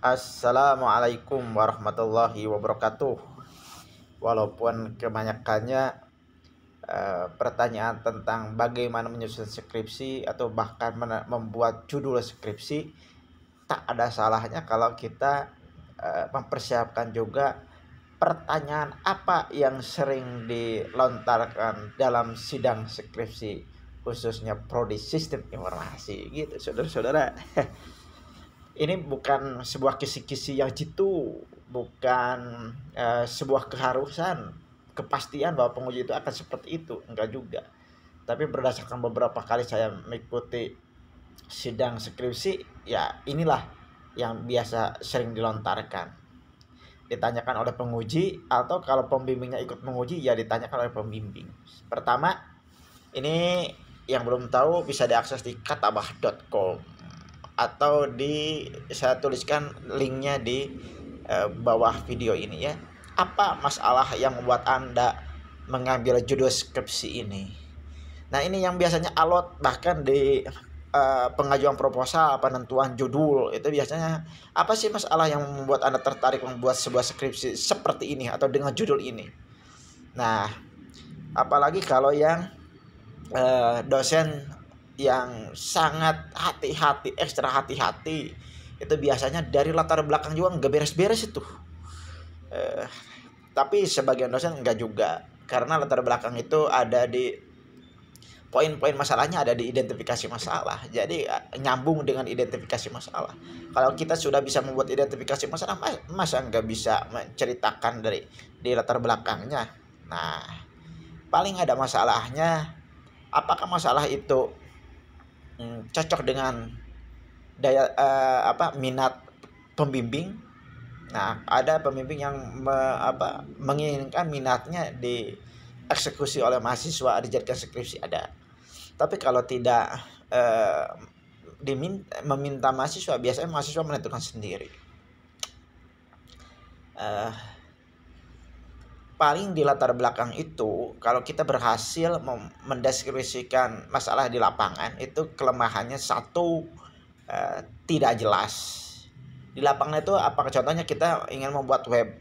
Assalamualaikum warahmatullahi wabarakatuh. Walaupun kebanyakannya pertanyaan tentang bagaimana menyusun skripsi atau bahkan membuat judul skripsi, tak ada salahnya kalau kita mempersiapkan juga pertanyaan apa yang sering dilontarkan dalam sidang skripsi, khususnya prodi sistem informasi gitu, saudara-saudara. Ini bukan sebuah kisi-kisi yang jitu, bukan sebuah keharusan, kepastian bahwa penguji itu akan seperti itu, enggak juga. Tapi berdasarkan beberapa kali saya mengikuti sidang skripsi, ya inilah yang biasa sering dilontarkan. Ditanyakan oleh penguji, atau kalau pembimbingnya ikut menguji, ya ditanyakan oleh pembimbing. Pertama, ini yang belum tahu bisa diakses di katabah.com, atau saya tuliskan linknya di bawah video ini ya. Apa masalah yang membuat Anda mengambil judul skripsi ini? Nah, ini yang biasanya alot bahkan di pengajuan proposal, penentuan judul itu biasanya, apa sih masalah yang membuat Anda tertarik membuat sebuah skripsi seperti ini atau dengan judul ini? Nah, apalagi kalau yang dosen yang sangat hati-hati, ekstra hati-hati, itu biasanya dari latar belakang juga nggak beres-beres itu. Tapi sebagian dosen enggak juga, karena latar belakang itu ada di poin-poin masalahnya, ada di identifikasi masalah. Jadi nyambung dengan identifikasi masalah. Kalau kita sudah bisa membuat identifikasi masalah, masa nggak bisa menceritakan di latar belakangnya? Nah, paling ada masalahnya, apakah masalah itu cocok dengan minat pembimbing. Nah, ada pembimbing yang menginginkan minatnya dieksekusi oleh mahasiswa dijadikan skripsi, ada. Tapi kalau tidak meminta mahasiswa, biasanya mahasiswa menentukan sendiri. Paling di latar belakang itu, kalau kita berhasil mendeskripsikan masalah di lapangan, itu kelemahannya satu, tidak jelas. Di lapangan itu apakah contohnya kita ingin membuat web.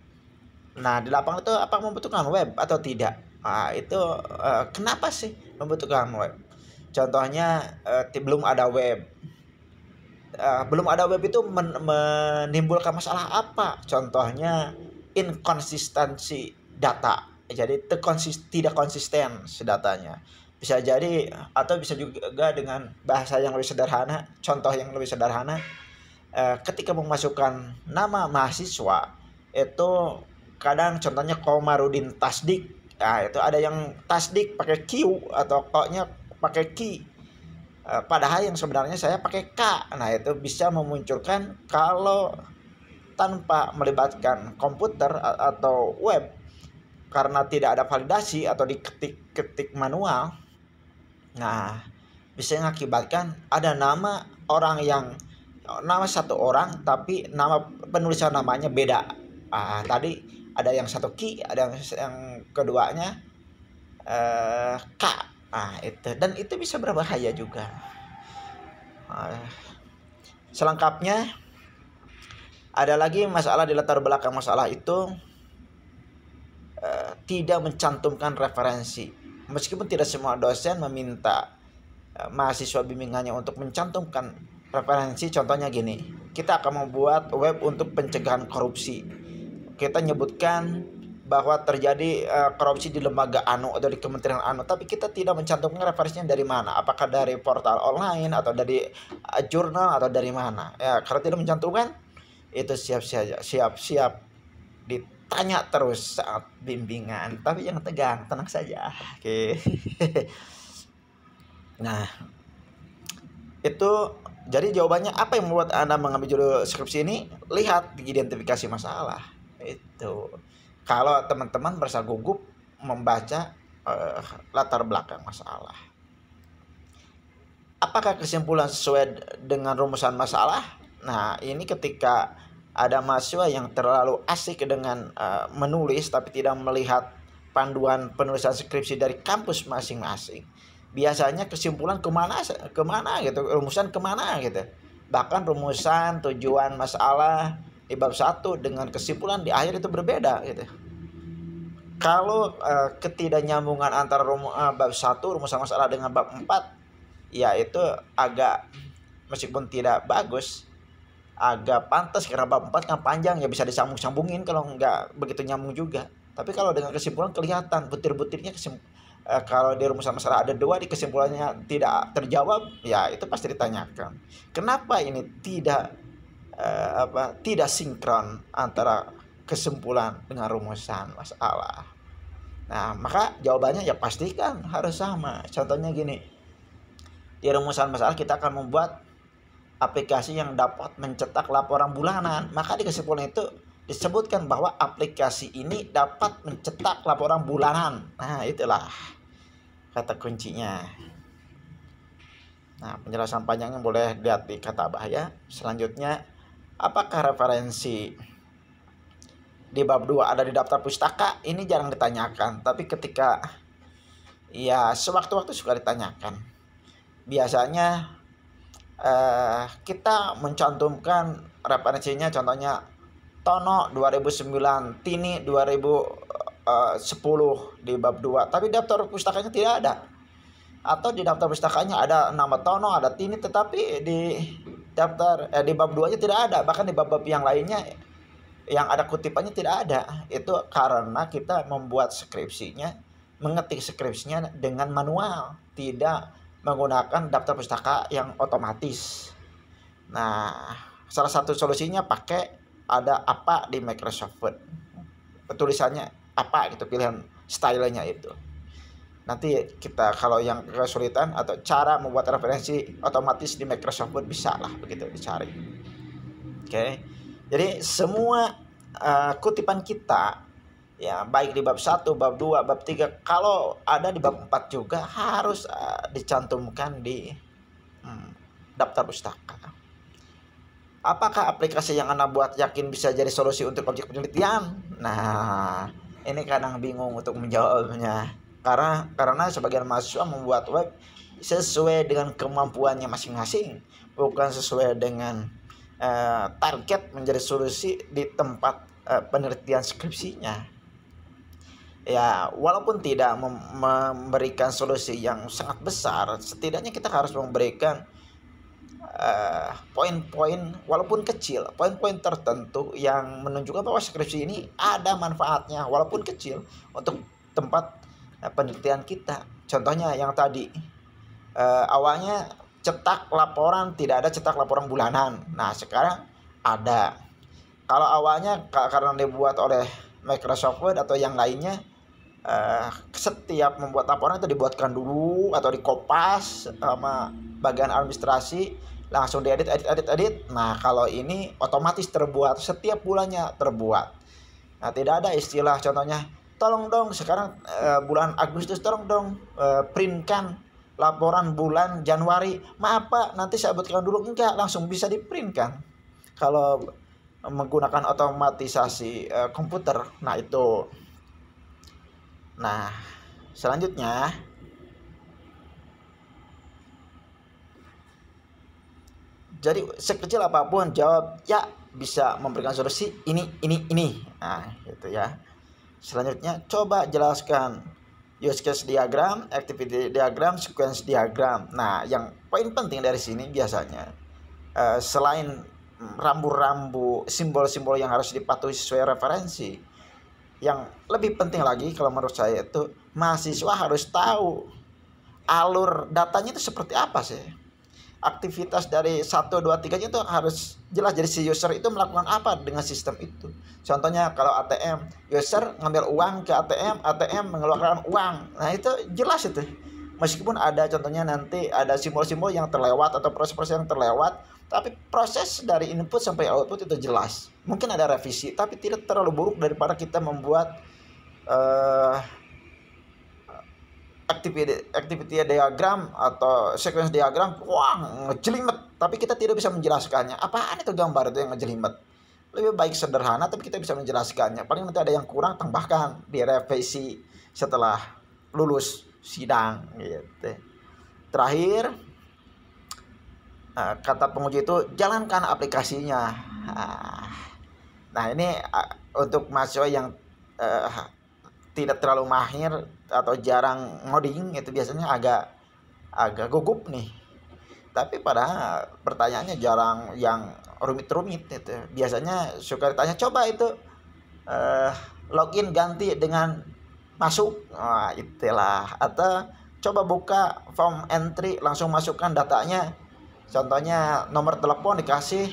Nah, di lapangan itu apakah membutuhkan web atau tidak? Nah, itu kenapa sih membutuhkan web? Contohnya belum ada web. Belum ada web itu menimbulkan masalah apa? Contohnya inkonsistensi data. Jadi tidak konsisten datanya. Bisa jadi, atau bisa juga dengan bahasa yang lebih sederhana, contoh yang lebih sederhana, ketika memasukkan nama mahasiswa itu kadang contohnya Komarudin Tasdik. Nah, itu ada yang Tasdik pakai Q atau koknya pakai Ki, padahal yang sebenarnya saya pakai K. Nah, itu bisa memunculkan kalau tanpa melibatkan komputer atau web, karena tidak ada validasi atau diketik manual. Nah, bisa mengakibatkan ada nama satu orang tapi nama penulisan namanya beda. Tadi ada yang satu Ki, ada yang keduanya K. Dan itu bisa berbahaya juga. Selengkapnya ada lagi masalah di latar belakang masalah itu, tidak mencantumkan referensi. Meskipun tidak semua dosen meminta mahasiswa bimbingannya untuk mencantumkan referensi. Contohnya gini, kita akan membuat web untuk pencegahan korupsi. Kita nyebutkan bahwa terjadi korupsi di lembaga anu atau di kementerian anu, tapi kita tidak mencantumkan referensinya dari mana, apakah dari portal online atau dari jurnal atau dari mana. Ya, kalau tidak mencantumkan, itu siap-siap ditanya terus saat bimbingan. Tapi jangan tegang, tenang saja. Oke. Nah, itu jadi jawabannya, apa yang membuat Anda mengambil judul skripsi ini? Lihat di identifikasi masalah. Itu kalau teman-teman merasa gugup membaca latar belakang masalah. Apakah kesimpulan sesuai dengan rumusan masalah? Nah, ini ketika ada mahasiswa yang terlalu asik dengan menulis tapi tidak melihat panduan penulisan skripsi dari kampus masing-masing, biasanya kesimpulan kemana gitu, rumusan kemana gitu. Bahkan rumusan, tujuan masalah, di bab 1 dengan kesimpulan di akhir itu berbeda gitu. Kalau ketidaknyambungan antara bab 1 rumusan masalah dengan bab 4, ya itu agak, meskipun tidak bagus, agak pantas karena bab 4 kan panjang, ya bisa disambung-sambungin kalau nggak begitu nyambung juga. Tapi kalau dengan kesimpulan kelihatan butir-butirnya, kalau di rumusan masalah ada 2, di kesimpulannya tidak terjawab, ya itu pasti ditanyakan. Kenapa ini tidak sinkron antara kesimpulan dengan rumusan masalah? Nah, maka jawabannya ya pastikan harus sama. Contohnya gini, di rumusan masalah kita akan membuat aplikasi yang dapat mencetak laporan bulanan, maka di kesimpulan itu disebutkan bahwa aplikasi ini dapat mencetak laporan bulanan. Nah, itulah kata kuncinya. Nah, penjelasan panjangnya boleh lihat di kata bahaya. Selanjutnya, apakah referensi di bab 2 ada di daftar pustaka? Ini jarang ditanyakan, tapi ketika ya sewaktu-waktu suka ditanyakan. Biasanya kita mencantumkan referensinya, contohnya Tono 2009, Tini 2010 di bab 2, tapi daftar pustakanya tidak ada. Atau di daftar pustakanya ada nama Tono, ada Tini, tetapi di daftar di bab 2-nya tidak ada. Bahkan di bab-bab yang lainnya yang ada kutipannya tidak ada. Itu karena kita membuat skripsinya, mengetik skripsinya dengan manual, tidak menggunakan daftar pustaka yang otomatis. Nah, salah satu solusinya pakai ada apa di Microsoft Word. Tulisannya apa gitu, pilihan stylenya itu. Nanti kita kalau yang kesulitan atau cara membuat referensi otomatis di Microsoft Word, bisa lah begitu dicari. Oke. Jadi semua kutipan kita, ya baik di bab 1, bab 2, bab 3, kalau ada di bab 4 juga harus dicantumkan di daftar pustaka. Apakah aplikasi yang Anda buat yakin bisa jadi solusi untuk objek penelitian? Nah, ini kadang bingung untuk menjawabnya. Karena sebagian mahasiswa membuat web sesuai dengan kemampuannya masing-masing, bukan sesuai dengan target menjadi solusi di tempat penelitian skripsinya. Ya, walaupun tidak memberikan solusi yang sangat besar, setidaknya kita harus memberikan poin-poin walaupun kecil, poin-poin tertentu yang menunjukkan bahwa skripsi ini ada manfaatnya walaupun kecil untuk tempat penelitian kita. Contohnya yang tadi, awalnya cetak laporan, tidak ada cetak laporan bulanan. Nah, sekarang ada. Kalau awalnya karena dibuat oleh Microsoft Word atau yang lainnya, setiap membuat laporan itu dibuatkan dulu atau dikopas sama bagian administrasi, langsung diedit. Nah, kalau ini otomatis terbuat, setiap bulannya terbuat. Nah, tidak ada istilah contohnya, tolong dong sekarang bulan Agustus, tolong dong printkan laporan bulan Januari. Maaf Pak, nanti saya buatkan dulu. Enggak, langsung bisa diprintkan kalau menggunakan otomatisasi komputer. Nah, itu. Nah, selanjutnya, jadi sekecil apapun jawab ya, bisa memberikan solusi ini. Nah, gitu ya. Selanjutnya, coba jelaskan use case diagram, activity diagram, sequence diagram. Nah, yang poin penting dari sini biasanya selain rambu-rambu, simbol-simbol yang harus dipatuhi sesuai referensi, yang lebih penting lagi kalau menurut saya itu mahasiswa harus tahu alur datanya itu seperti apa sih. Aktivitas dari 1, 2, 3 itu harus jelas. Jadi si user itu melakukan apa dengan sistem itu. Contohnya kalau ATM, user ngambil uang ke ATM, ATM mengeluarkan uang. Nah, itu jelas itu. Meskipun ada contohnya nanti ada simbol-simbol yang terlewat atau proses-proses yang terlewat, tapi proses dari input sampai output itu jelas. Mungkin ada revisi, tapi tidak terlalu buruk daripada kita membuat activity diagram atau sequence diagram, wah ngejelimet, tapi kita tidak bisa menjelaskannya. Apaan itu gambar itu yang ngejelimet? Lebih baik sederhana tapi kita bisa menjelaskannya. Paling nanti ada yang kurang, tambahkan, direvisi setelah lulus sidang gitu. Terakhir, kata penguji itu jalankan aplikasinya. Nah ini untuk mahasiswa yang tidak terlalu mahir atau jarang ngoding itu biasanya agak gugup nih. Tapi padahal pertanyaannya jarang yang rumit-rumit itu. Biasanya suka ditanya, coba itu login ganti dengan masuk, itulah. Atau coba buka form entry, langsung masukkan datanya. Contohnya nomor telepon dikasih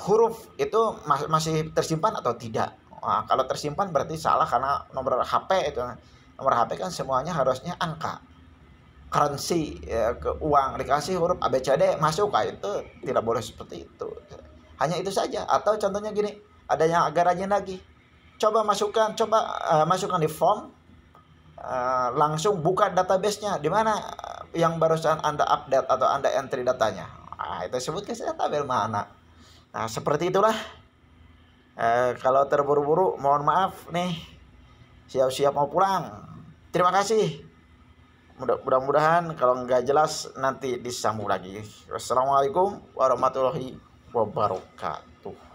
huruf itu masih tersimpan atau tidak. Kalau tersimpan berarti salah karena nomor HP itu. Nomor HP kan semuanya harusnya angka. Currency ya, ke uang dikasih huruf ABCD masuk, itu tidak boleh seperti itu. Hanya itu saja. Atau contohnya gini, ada yang agak rajin lagi. Coba masukkan di form, langsung buka database-nya di mana yang barusan Anda update atau Anda entry datanya. Itu sebutkan saya tabel mana. Nah, seperti itulah. Kalau terburu-buru mohon maaf nih. Siap-siap mau pulang. Terima kasih. Mudah-mudahan kalau nggak jelas nanti disambung lagi. Wassalamualaikum warahmatullahi wabarakatuh.